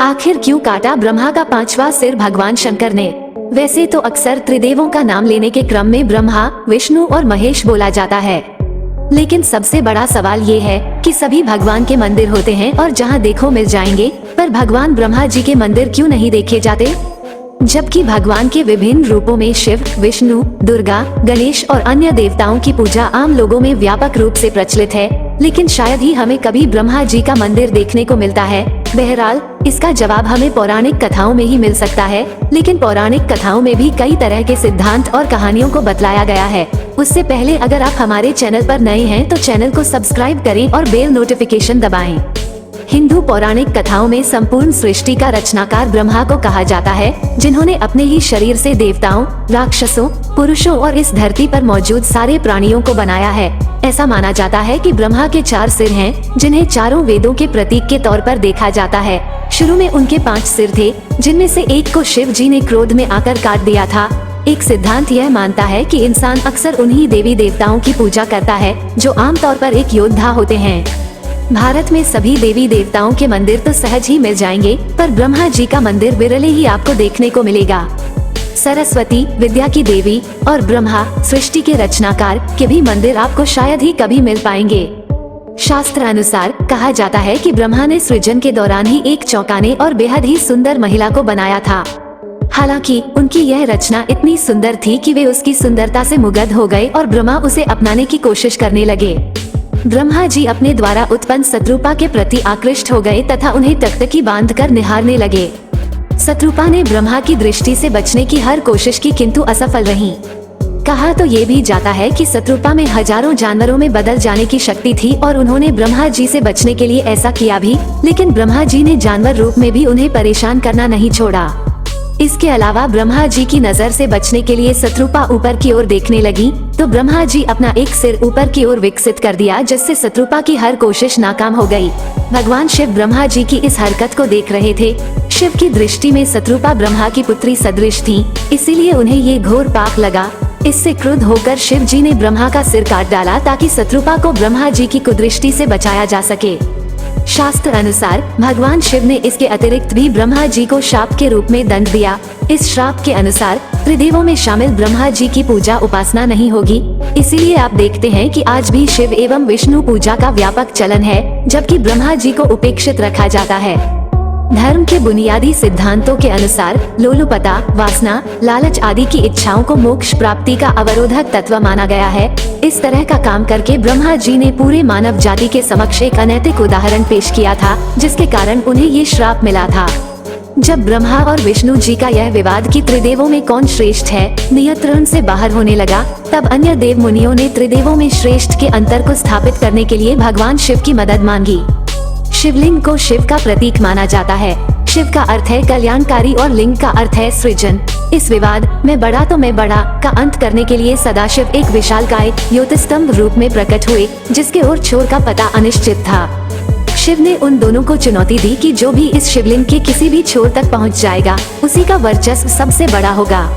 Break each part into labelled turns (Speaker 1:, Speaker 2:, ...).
Speaker 1: आखिर क्यों काटा ब्रह्मा का पांचवा सिर भगवान शंकर ने? वैसे तो अक्सर त्रिदेवों का नाम लेने के क्रम में ब्रह्मा, विष्णु और महेश बोला जाता है, लेकिन सबसे बड़ा सवाल ये है कि सभी भगवान के मंदिर होते हैं और जहाँ देखो मिल जाएंगे, पर भगवान ब्रह्मा जी के मंदिर क्यों नहीं देखे जाते? जबकि भगवान के विभिन्न रूपों में शिव, विष्णु, दुर्गा, गणेश और अन्य देवताओं की पूजा आम लोगों में व्यापक रूप से प्रचलित है, लेकिन शायद ही हमें कभी ब्रह्मा जी का मंदिर देखने को मिलता है। बहरहाल इसका जवाब हमें पौराणिक कथाओं में ही मिल सकता है, लेकिन पौराणिक कथाओं में भी कई तरह के सिद्धांत और कहानियों को बतलाया गया है। उससे पहले अगर आप हमारे चैनल पर नए हैं तो चैनल को सब्सक्राइब करें और बेल नोटिफिकेशन दबाएं। हिंदू पौराणिक कथाओं में संपूर्ण सृष्टि का रचनाकार ब्रह्मा को कहा जाता है, जिन्होंने अपने ही शरीर से देवताओं, राक्षसों, पुरुषों और इस धरती पर मौजूद सारे प्राणियों को बनाया है। ऐसा माना जाता है कि ब्रह्मा के 4 सिर हैं, जिन्हें चारों वेदों के प्रतीक के तौर पर देखा जाता है। शुरू में उनके 5 सिर थे, जिनमें से एक को शिव जी ने क्रोध में आकर काट दिया था। एक सिद्धांत यह मानता है कि इंसान अक्सर उन्हीं देवी देवताओं की पूजा करता है जो आमतौर पर एक योद्धा होते हैं। भारत में सभी देवी देवताओं के मंदिर तो सहज ही मिल जाएंगे, पर ब्रह्मा जी का मंदिर विरले ही आपको देखने को मिलेगा। सरस्वती, विद्या की देवी, और ब्रह्मा, सृष्टि के रचनाकार, के भी मंदिर आपको शायद ही कभी मिल पाएंगे। शास्त्र अनुसार कहा जाता है कि ब्रह्मा ने सृजन के दौरान ही एक चौंकाने और बेहद ही सुंदर महिला को बनाया था। हालांकि उनकी यह रचना इतनी सुंदर थी कि वे उसकी सुंदरता से मुग्ध हो गए और ब्रह्मा उसे अपनाने की कोशिश करने लगे। ब्रह्मा जी अपने द्वारा उत्पन्न शत्रुपा के प्रति आकृष्ट हो गए तथा उन्हें टकटकी बांधकर निहारने लगे। शत्रुपा ने ब्रह्मा की दृष्टि से बचने की हर कोशिश की, किंतु असफल रही। कहा तो ये भी जाता है कि शत्रुपा में हजारों जानवरों में बदल जाने की शक्ति थी और उन्होंने ब्रह्मा जी से बचने के लिए ऐसा किया भी, लेकिन ब्रह्मा जी ने जानवर रूप में भी उन्हें परेशान करना नहीं छोड़ा। इसके अलावा ब्रह्मा जी की नजर से बचने के लिए शत्रुपा ऊपर की ओर देखने लगी, तो ब्रह्मा जी अपना एक सिर ऊपर की ओर विकसित कर दिया, जिससे शत्रुपा की हर कोशिश नाकाम हो गई। भगवान शिव ब्रह्मा जी की इस हरकत को देख रहे थे। शिव की दृष्टि में शत्रुपा ब्रह्मा की पुत्री सदृश थी, इसीलिए उन्हें ये घोर पाप लगा। इससे क्रुद्ध होकर शिव जी ने ब्रह्मा का सिर काट डाला ताकि शत्रुपा को ब्रह्मा जी की कुदृष्टि से बचाया जा सके। शास्त्र अनुसार भगवान शिव ने इसके अतिरिक्त भी ब्रह्मा जी को शाप के रूप में दंड दिया। इस श्राप के अनुसार त्रिदेवों में शामिल ब्रह्मा जी की पूजा उपासना नहीं होगी। इसीलिए आप देखते हैं कि आज भी शिव एवं विष्णु पूजा का व्यापक चलन है, जबकि ब्रह्मा जी को उपेक्षित रखा जाता है। धर्म के बुनियादी सिद्धांतों के अनुसार लोलुपता, वासना, लालच आदि की इच्छाओं को मोक्ष प्राप्ति का अवरोधक तत्व माना गया है। इस तरह का काम करके ब्रह्मा जी ने पूरे मानव जाति के समक्ष एक अनैतिक उदाहरण पेश किया था, जिसके कारण उन्हें ये श्राप मिला था। जब ब्रह्मा और विष्णु जी का यह विवाद कि त्रिदेवों में कौन श्रेष्ठ है नियंत्रण से बाहर होने लगा, तब अन्य देव मुनियों ने त्रिदेवों में श्रेष्ठ के अंतर को स्थापित करने के लिए भगवान शिव की मदद मांगी। शिवलिंग को शिव का प्रतीक माना जाता है। शिव का अर्थ है कल्याणकारी और लिंग का अर्थ है सृजन। इस विवाद मैं बड़ा तो मैं बड़ा का अंत करने के लिए सदाशिव एक विशालकाय ज्योतिस्तंभ रूप में प्रकट हुए, जिसके ओर छोर का पता अनिश्चित था। शिव ने उन दोनों को चुनौती दी कि जो भी इस शिवलिंग के किसी भी छोर तक पहुंच जाएगा, उसी का वर्चस्व सबसे बड़ा होगा।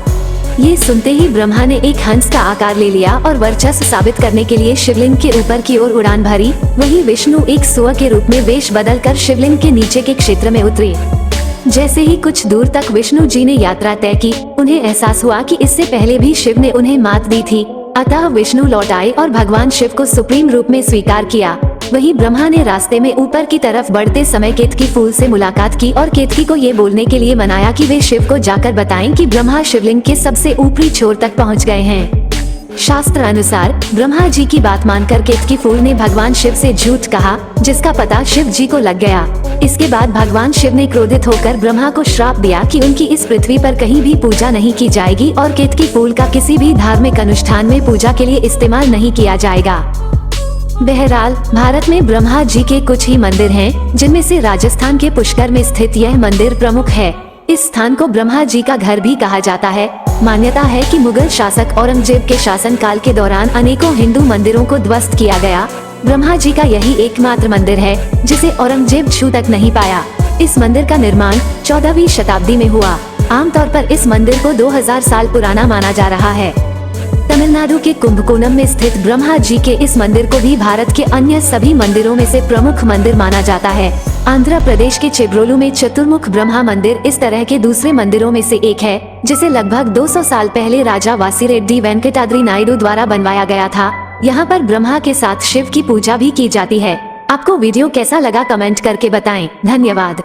Speaker 1: ये सुनते ही ब्रह्मा ने एक हंस का आकार ले लिया और वर्चस्व साबित करने के लिए शिवलिंग के ऊपर की ओर उड़ान भरी। वहीं विष्णु एक सुअर के रूप में वेश बदलकर शिवलिंग के नीचे के क्षेत्र में उतरे। जैसे ही कुछ दूर तक विष्णु जी ने यात्रा तय की, उन्हें एहसास हुआ कि इससे पहले भी शिव ने उन्हें मात दी थी। अतः विष्णु लौट आए और भगवान शिव को सुप्रीम रूप में स्वीकार किया। वहीं ब्रह्मा ने रास्ते में ऊपर की तरफ बढ़ते समय केतकी फूल से मुलाकात की और केतकी को ये बोलने के लिए मनाया कि वे शिव को जाकर बताएं कि ब्रह्मा शिवलिंग के सबसे ऊपरी छोर तक पहुंच गए हैं। शास्त्र अनुसार ब्रह्मा जी की बात मानकर केतकी फूल ने भगवान शिव से झूठ कहा, जिसका पता शिव जी को लग गया। इसके बाद भगवान शिव ने क्रोधित होकर ब्रह्मा को श्राप दिया कि उनकी इस पृथ्वी पर कहीं भी पूजा नहीं की जाएगी और केतकी फूल का किसी भी धार्मिक अनुष्ठान में पूजा के लिए इस्तेमाल नहीं किया जाएगा। बहरहाल भारत में ब्रह्मा जी के कुछ ही मंदिर हैं, जिनमें से राजस्थान के पुष्कर में स्थित यह मंदिर प्रमुख है। इस स्थान को ब्रह्मा जी का घर भी कहा जाता है। मान्यता है कि मुगल शासक औरंगजेब के शासन काल के दौरान अनेकों हिंदू मंदिरों को ध्वस्त किया गया। ब्रह्मा जी का यही एकमात्र मंदिर है जिसे औरंगजेब छू तक नहीं पाया। इस मंदिर का निर्माण 14वीं शताब्दी में हुआ। आमतौर पर इस मंदिर को 2000 साल पुराना माना जा रहा है। तमिलनाडु के कुंभकोणम में स्थित ब्रह्मा जी के इस मंदिर को भी भारत के अन्य सभी मंदिरों में से प्रमुख मंदिर माना जाता है। आंध्र प्रदेश के चेब्रोलू में चतुर्मुख ब्रह्मा मंदिर इस तरह के दूसरे मंदिरों में से एक है, जिसे लगभग 200 साल पहले राजा वासीरेड्डी वेंकटाद्रि नायडू द्वारा बनवाया गया था। यहाँ पर ब्रह्मा के साथ शिव की पूजा भी की जाती है। आपको वीडियो कैसा लगा कमेंट करके बताएं। धन्यवाद।